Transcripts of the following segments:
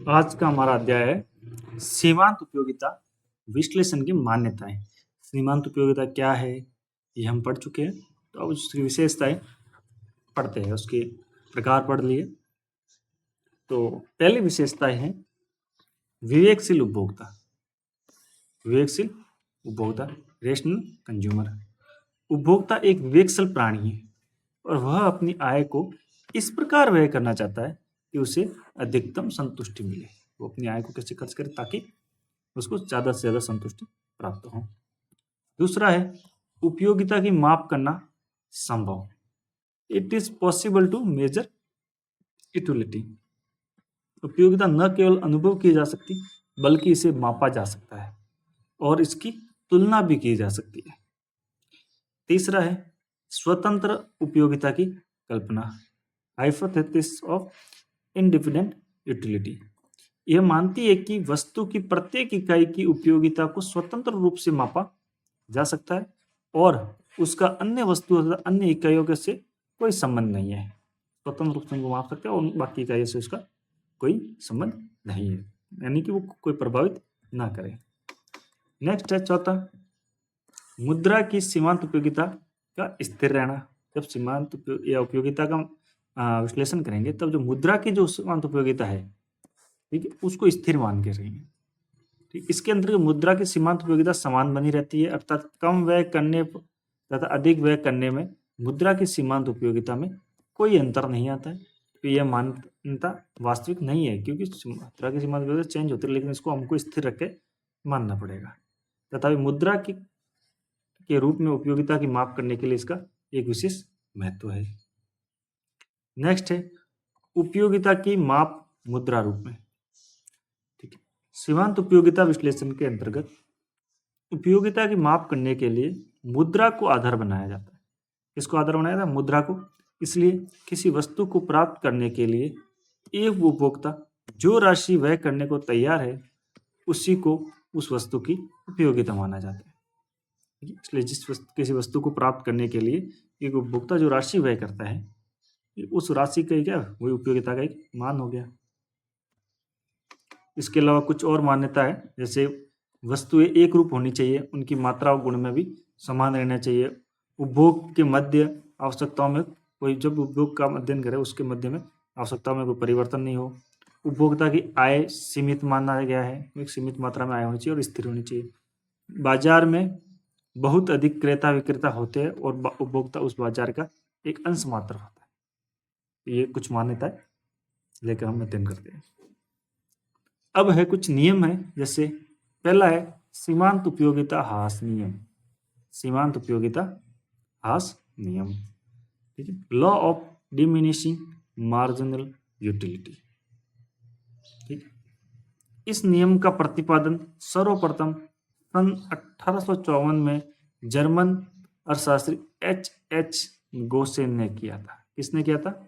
आज का हमारा अध्याय है सीमांत उपयोगिता विश्लेषण की मान्यताएं। सीमांत उपयोगिता क्या है ये हम पढ़ चुके हैं, तो अब उसकी विशेषताएं पढ़ते हैं, उसके प्रकार पढ़ लिए। तो पहली विशेषताएं हैं विवेकशील उपभोक्ता। विवेकशील उपभोक्ता, रेशनल कंज्यूमर। उपभोक्ता एक विवेकशील प्राणी है और वह अपनी आय को इस प्रकार व्यय करना चाहता है कि उसे अधिकतम संतुष्टि मिले। वो अपनी आय को कैसे खर्च करे ताकि उसको ज़्यादा से ज़्यादा संतुष्टि प्राप्त हो। दूसरा है उपयोगिता की माप करना संभव। It is possible to measure utility. उपयोगिता न केवल अनुभव की जा सकती बल्कि इसे मापा जा सकता है और इसकी तुलना भी की जा सकती है। तीसरा है स्वतंत्र उपयोगिता की कल्पना, हाइपोथेसिस ऑफ इंडिपेंडेंट यूटिलिटी। यह मानती है कि वस्तु की प्रत्येक इकाई की उपयोगिता को स्वतंत्र रूप से मापा जा सकता है और उसका अन्य वस्तु अथवा अन्य इकाइयों के से कोई संबंध नहीं है। स्वतंत्र रूप से उनको माप सकते हैं और बाकी इकाइयों से उसका कोई संबंध नहीं है, यानी कि वो कोई प्रभावित ना करे। नेक्स्ट है चौथा, मुद्रा की सीमांत उपयोगिता का स्थिर रहना। जब सीमांत या उपयोगिता का विश्लेषण करेंगे तब जो मुद्रा की जो सीमांत उपयोगिता है, ठीक है, उसको स्थिर मान के रहेंगे। ठीक, इसके अंतर्गत मुद्रा की सीमांत उपयोगिता समान बनी रहती है, अर्थात कम व्यय करने तथा अधिक व्यय करने में मुद्रा की सीमांत उपयोगिता में कोई अंतर नहीं आता है। तो यह मान्यता वास्तविक नहीं है क्योंकि मुद्रा की सीमांत उपयोगिता चेंज होती है, लेकिन इसको हमको स्थिर रख के मानना पड़ेगा। तथा मुद्रा के रूप में उपयोगिता की माप करने के लिए इसका एक विशेष महत्व है। नेक्स्ट है उपयोगिता की माप मुद्रा रूप में। ठीक है, सीमांत उपयोगिता विश्लेषण के अंतर्गत उपयोगिता की माप करने के लिए मुद्रा को आधार बनाया जाता है। किसको आधार बनाया जाता है? मुद्रा को। इसलिए किसी वस्तु को प्राप्त करने के लिए एक उपभोक्ता जो राशि व्यय करने को तैयार है उसी को उस वस्तु की उपयोगिता माना जाता है। इसलिए किसी वस्तु को प्राप्त करने के लिए एक उपभोक्ता जो राशि व्यय करता है उस राशि का क्या वही उपयोगिता का एक मान हो गया। इसके अलावा कुछ और मान्यता है, जैसे वस्तुएं एक रूप होनी चाहिए, उनकी मात्रा और गुण में भी समान रहना चाहिए। उपभोग के मध्य आवश्यकताओं में कोई, जब उपभोग का अध्ययन करे उसके मध्य में आवश्यकताओं में कोई परिवर्तन नहीं हो। उपभोक्ता की आय सीमित माना गया है, एक सीमित मात्रा में आय होनी चाहिए और स्थिर होनी चाहिए। बाजार में बहुत अधिक क्रेता विक्रेता होते हैं और उपभोक्ता उस बाजार का एक अंश मात्र होता है। ये कुछ मान्यता है लेकर हम अध्ययन करते हैं। अब है कुछ नियम है, जैसे पहला है सीमांत उपयोगिता ह्रास नियम। सीमांत उपयोगिता ह्रास नियम, ठीक है, law of diminishing marginal utility. ठीक, इस नियम का प्रतिपादन सर्वप्रथम सन 1854 में जर्मन अर्थशास्त्री H.H. गोसेन ने किया था। किसने किया था?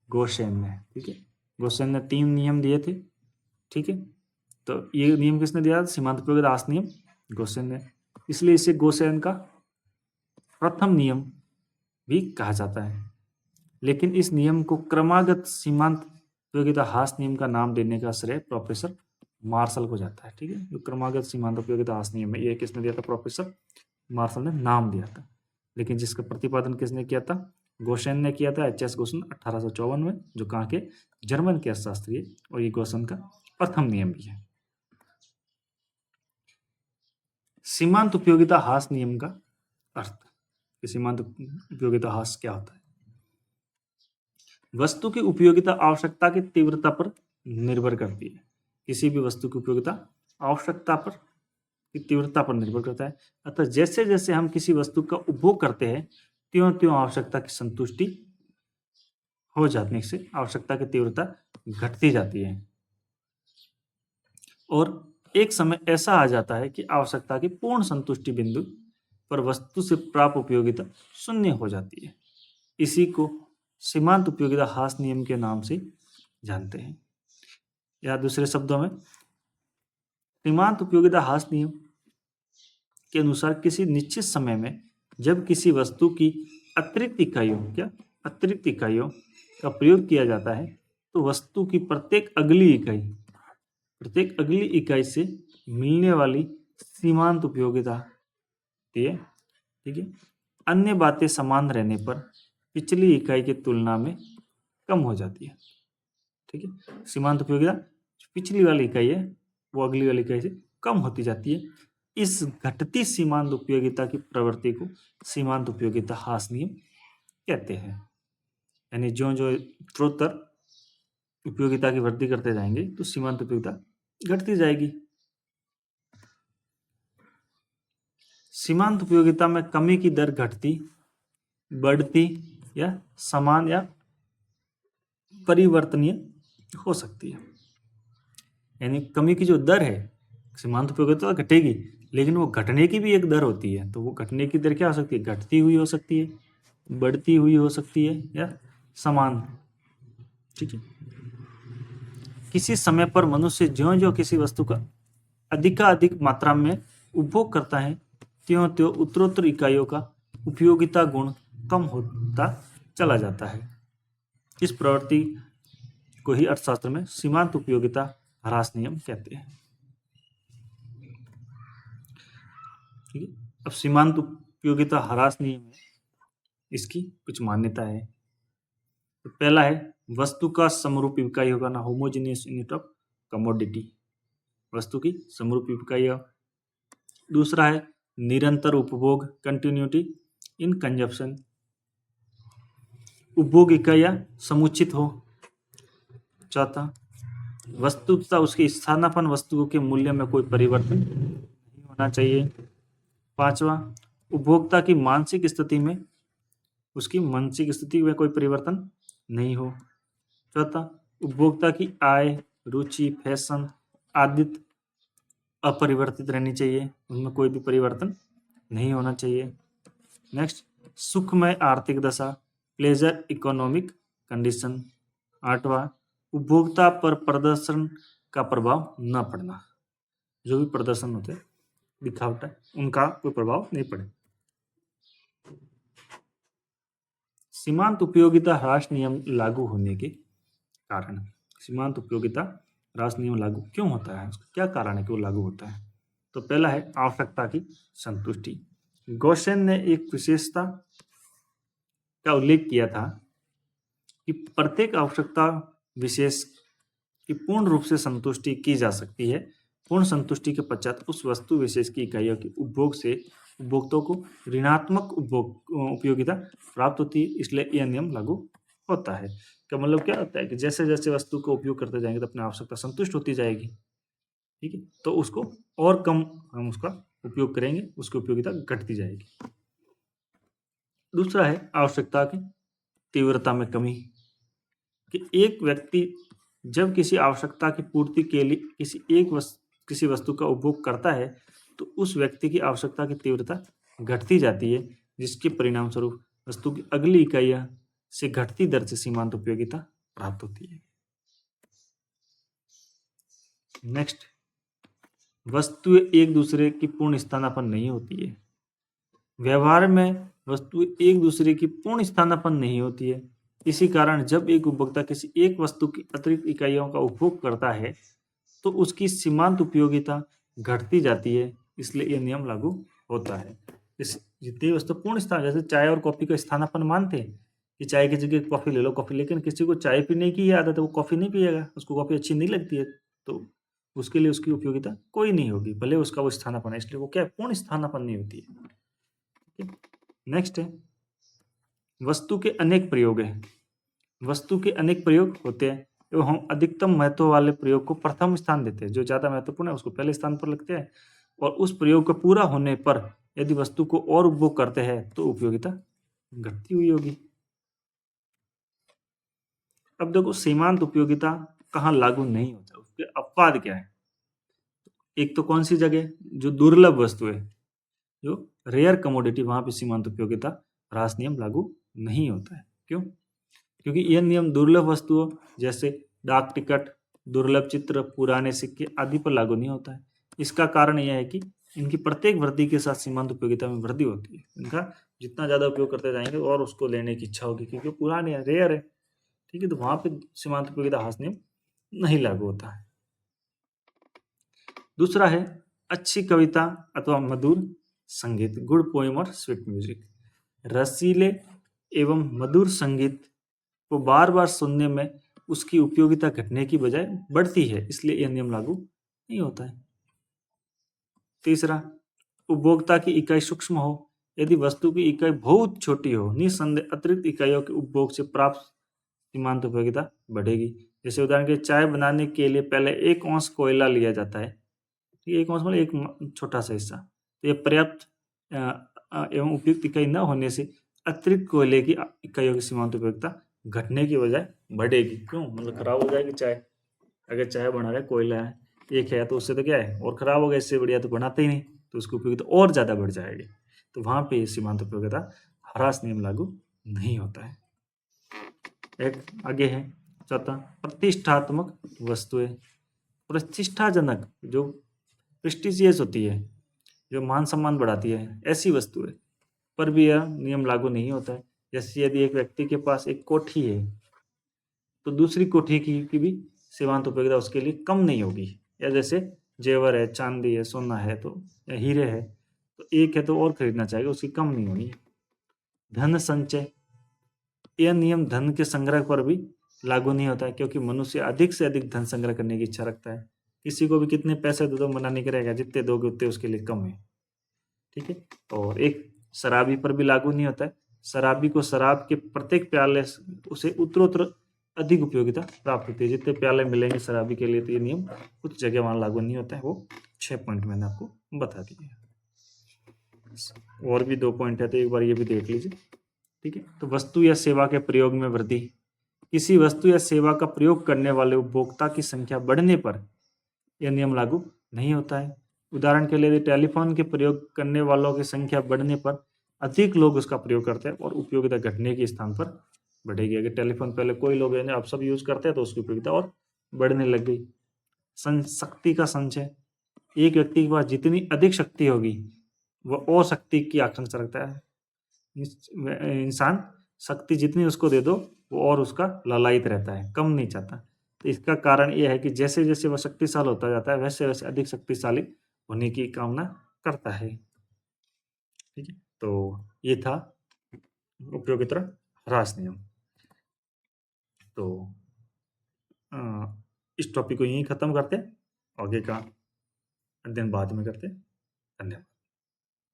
गोसेन ने। ठीक है, गोसेन ने 3 नियम दिए थे। ठीक है, तो ये नियम किसने दिया था? सीमांत उपयोगिता ह्रास नियम गोसेन ने। इसलिए इसे गोसेन का प्रथम नियम भी कहा जाता है। लेकिन इस नियम को क्रमागत सीमांत उपयोगिता ह्रास नियम का नाम देने का श्रेय प्रोफेसर मार्शल को जाता है। ठीक है, जो क्रमागत सीमांत उपयोगिता ह्रास नियम है ये किसने दिया था? प्रोफेसर मार्शल ने नाम दिया था, लेकिन जिसका प्रतिपादन किसने किया था? गोसेन ने किया था। H.S. गोसेन 1854 में, जो कहाँ के? जर्मन के अर्थशास्त्री है, और ये गोसेन का प्रथम नियम भी है। सीमांत उपयोगिता ह्रास नियम का अर्थ, सीमांत उपयोगिता ह्रास क्या होता है? वस्तु की उपयोगिता आवश्यकता की तीव्रता पर निर्भर करती है। किसी भी वस्तु की उपयोगिता आवश्यकता पर की तीव्रता पर निर्भर करता है। अतः जैसे जैसे हम किसी वस्तु का उपभोग करते हैं त्यों त्यों आवश्यकता की संतुष्टि हो जाने से आवश्यकता की तीव्रता घटती जाती है और एक समय ऐसा आ जाता है कि आवश्यकता की पूर्ण संतुष्टि बिंदु पर वस्तु से प्राप्त उपयोगिता शून्य हो जाती है। इसी को सीमांत उपयोगिता ह्रास नियम के नाम से जानते हैं। या दूसरे शब्दों में, सीमांत उपयोगिता ह्रास नियम के अनुसार किसी निश्चित समय में जब किसी वस्तु की अतिरिक्त इकाइयों का प्रयोग किया जाता है तो वस्तु की प्रत्येक अगली इकाई प्रत्येक अगली इकाई से मिलने वाली सीमांत उपयोगिता है, ठीक है। अन्य बातें समान रहने पर पिछली इकाई की तुलना में कम हो जाती है, ठीक है। सीमांत उपयोगिता पिछली वाली इकाई है वो अगली वाली इकाई से कम होती जाती है। इस घटती सीमांत उपयोगिता की प्रवृत्ति को सीमांत उपयोगिता ह्रास नियम कहते हैं। यानी जो जो उत्तरोत्तर उपयोगिता की वृद्धि करते जाएंगे तो सीमांत उपयोगिता घटती जाएगी। सीमांत उपयोगिता में कमी की दर घटती, बढ़ती या समान या परिवर्तनीय हो सकती है। यानी कमी की जो दर है सीमांत उपयोगिता तो घटेगी, लेकिन वो घटने की भी एक दर होती है। तो वो घटने की दर क्या हो सकती है? घटती हुई हो सकती है, बढ़ती हुई हो सकती है या समान, ठीक है। किसी समय पर मनुष्य ज्यों ज्यों किसी वस्तु का अधिकाधिक मात्रा में उपभोग करता है त्यों त्यों उत्तरोत्तर इकाइयों का उपयोगिता गुण कम होता चला जाता है। इस प्रवृत्ति को ही अर्थशास्त्र में सीमांत उपयोगिता ह्रास नियम कहते हैं, ठीक है। अब सीमांत उपयोगिता ह्रास नियम है, इसकी कुछ मान्यता है। तो पहला है वस्तु का समरूप इकाई होगा ना, होमोजेनियस यूनिट ऑफ कमोडिटी, वस्तु की समरूप इकाई। दूसरा है निरंतर उपभोग, कंटिन्यूटी इन कंजप्शन, उपभोग इकाइयाँ समुचित हो। चौथा वस्तु तथा उसके स्थानापन्न वस्तुओं के मूल्य में कोई परिवर्तन नहीं होना चाहिए। पांचवा उपभोक्ता की मानसिक स्थिति में, उसकी मानसिक स्थिति में कोई परिवर्तन नहीं हो। चौथा उपभोक्ता की आय, रुचि, फैशन आदि अपरिवर्तित रहनी चाहिए, उनमें कोई भी परिवर्तन नहीं होना चाहिए। नेक्स्ट सुखमय आर्थिक दशा, प्लेजर इकोनॉमिक कंडीशन। आठवां उपभोक्ता पर प्रदर्शन का प्रभाव न पड़ना, जो भी प्रदर्शन होते हैं दिखावट है उनका कोई प्रभाव नहीं पड़े। सीमांत उपयोगिता ह्रास नियम लागू होने के कारण, सीमांत उपयोगिता ह्रास नियम लागू क्यों होता है, उसका क्या कारण है कि वो लागू होता है? तो पहला है आवश्यकता की संतुष्टि। गॉसेन ने एक विशेषता का उल्लेख किया था कि प्रत्येक आवश्यकता विशेष की पूर्ण रूप से संतुष्टि की जा सकती है। पूर्ण संतुष्टि के पश्चात उस वस्तु विशेष की इकाइयों के उपभोग से उपभोक्ताओं को ऋणात्मक उपयोगिता प्राप्त होती है, इसलिए यह नियम लागू होता है। क्या मतलब क्या होता है कि जैसे जैसे वस्तु का उपयोग करते जाएंगे तो अपनी आवश्यकता संतुष्ट होती जाएगी, ठीक है, तो उसको और कम हम उसका उपयोग करेंगे, उसकी उपयोगिता घटती जाएगी। दूसरा है आवश्यकता की तीव्रता में कमी, कि एक व्यक्ति जब किसी आवश्यकता की पूर्ति के लिए किसी वस्तु का उपभोग करता है तो उस व्यक्ति की आवश्यकता की तीव्रता घटती जाती है, जिसके परिणाम स्वरूप वस्तु की अगली इकाइयां से घटती दर से सीमांत उपयोगिता प्राप्त होती है। नेक्स्ट वस्तुएं एक दूसरे की पूर्ण स्थानापन्न नहीं होती है। व्यवहार में वस्तुएं एक दूसरे की पूर्ण स्थानापन्न नहीं होती है। इसी कारण जब एक उपभोक्ता किसी एक वस्तु की अतिरिक्त इकाइयों का उपभोग करता है तो उसकी सीमांत उपयोगिता घटती जाती है, इसलिए यह नियम लागू होता है। इस जितनी वस्तु पूर्ण स्थान, जैसे चाय और कॉफी का स्थानापन्न मानते हैं कि चाय की जगह कॉफी ले लो कॉफी, लेकिन किसी को चाय पीने की आदत है वो कॉफी नहीं पिएगा, उसको कॉफी अच्छी नहीं लगती है, तो उसके लिए उसकी उपयोगिता कोई नहीं होगी, भले उसका वो स्थानापन्न है, इसलिए वो क्या पूर्ण स्थानापन्न नहीं होती है। नेक्स्ट है वस्तु के अनेक प्रयोग हैं। वस्तु के अनेक प्रयोग होते हैं एवं हम अधिकतम महत्व वाले प्रयोग को प्रथम स्थान देते हैं, जो ज़्यादा महत्वपूर्ण है उसको पहले स्थान पर लगते हैं, और उस प्रयोग का पूरा होने पर यदि वस्तु को और उपभोग करते हैं तो उपयोगिता घटती हुई होगी। अब देखो सीमांत उपयोगिता कहाँ लागू नहीं होता, उसके अपवाद क्या है। एक तो कौन सी जगह, जो दुर्लभ वस्तु है, जो रेयर कमोडिटी, वहां पे सीमांत उपयोगिता ह्रास नियम लागू नहीं होता है। क्यों? क्योंकि यह नियम दुर्लभ वस्तुओं जैसे डाक टिकट, दुर्लभ चित्र, पुराने सिक्के आदि पर लागू नहीं होता है। इसका कारण यह है कि इनकी प्रत्येक वृद्धि के साथ सीमांत उपयोगिता में वृद्धि होती है। इनका जितना ज़्यादा उपयोग करते जाएंगे और उसको लेने की इच्छा होगी, क्योंकि पुराने है, रेयर है, ठीक है, तो वहाँ पे सीमांत उपयोगिता ह्रास नियम नहीं लागू होता है। दूसरा है अच्छी कविता अथवा मधुर संगीत, गुड पोएम और स्वीट म्यूजिक। रसीले एवं मधुर संगीत को बार बार सुनने में उसकी उपयोगिता घटने की बजाय बढ़ती है, इसलिए यह नियम लागू नहीं होता है। तीसरा, उपभोक्ता की इकाई सूक्ष्म हो। यदि वस्तु की इकाई बहुत छोटी हो, निसंदेह अतिरिक्त इकाइयों के उपभोग से प्राप्त सीमांत उपयोगिता बढ़ेगी। जैसे उदाहरण के चाय बनाने के लिए पहले 1 औंस कोयला लिया जाता है। ठीक है, 1 औंस मतलब एक छोटा सा हिस्सा। तो यह पर्याप्त एवं उपयुक्त इकाई न होने से अतिरिक्त कोयले की इकाइयों की सीमांत उपयोगिता घटने की बजाय बढ़ेगी। क्यों? मतलब खराब हो जाएगी चाय। अगर चाय बना रहे कोयला है, एक है, तो उससे तो क्या है और खराब हो गया, इससे बढ़िया तो बनाते ही नहीं, तो उसकी उपयोगिता और ज़्यादा बढ़ जाएगी। तो वहाँ पे सीमांत उपयोगिता ह्रास नियम लागू नहीं होता है। एक आगे है चौथा, प्रतिष्ठात्मक वस्तुएं। प्रतिष्ठाजनक जो प्रेस्टिजियस होती है, जो मान सम्मान बढ़ाती है, ऐसी वस्तुएं पर भी यह नियम लागू नहीं होता है। जैसे यदि एक व्यक्ति के पास एक कोठी है, तो दूसरी कोठी की भी सीमांत उपयोगिता उसके लिए कम नहीं होगी। या जैसे जेवर है, चांदी है, सोना है, तो या हीरे है, तो एक है तो और खरीदना चाहेगा, उसकी कम नहीं होगी। धन संचय, यह नियम धन के संग्रह पर भी लागू नहीं होता है, क्योंकि मनुष्य अधिक से अधिक धन संग्रह करने की इच्छा रखता है। किसी को भी कितने पैसे दो मना नहीं करेगा, जितने दोगे उतने उसके लिए कम है। ठीक है। और एक शराबी पर भी लागू नहीं होता है। शराबी को शराब के प्रत्येक प्याले उसे उत्तरोत्तर अधिक उपयोगिता प्राप्त होती है। जितने प्याले मिलेंगे शराबी के लिए, तो ये नियम कुछ जगह वहां लागू नहीं होता है। वो 6 पॉइंट मैंने आपको बता दिए। और भी 2 पॉइंट है, तो एक बार ये भी देख लीजिए। ठीक है। तो वस्तु या सेवा के प्रयोग में वृद्धि। किसी वस्तु या सेवा का प्रयोग करने वाले उपभोक्ता की संख्या बढ़ने पर यह नियम लागू नहीं होता है। उदाहरण के लिए टेलीफोन के प्रयोग करने वालों की संख्या बढ़ने पर अधिक लोग उसका प्रयोग करते हैं और उपयोगिता घटने के स्थान पर बढ़ेगी। अगर टेलीफोन पहले कोई लोग है, अब सब यूज करते हैं, तो उसकी उपयोगिता और बढ़ने लग गई। शक्ति का संचय, एक व्यक्ति के पास जितनी अधिक शक्ति होगी, वह और शक्ति की आकांक्षा रखता है। इंसान शक्ति जितनी उसको दे दो, वो और उसका लालायित रहता है, कम नहीं चाहता। तो इसका कारण यह है कि जैसे जैसे वह शक्तिशाली होता जाता है, वैसे वैसे अधिक शक्तिशाली होने की कामना करता है। ठीक है। तो ये था उपयोगिता ह्रास नियम। तो इस टॉपिक को यहीं खत्म करते हैं, आगे का अध्ययन बाद में करते हैं। धन्यवाद।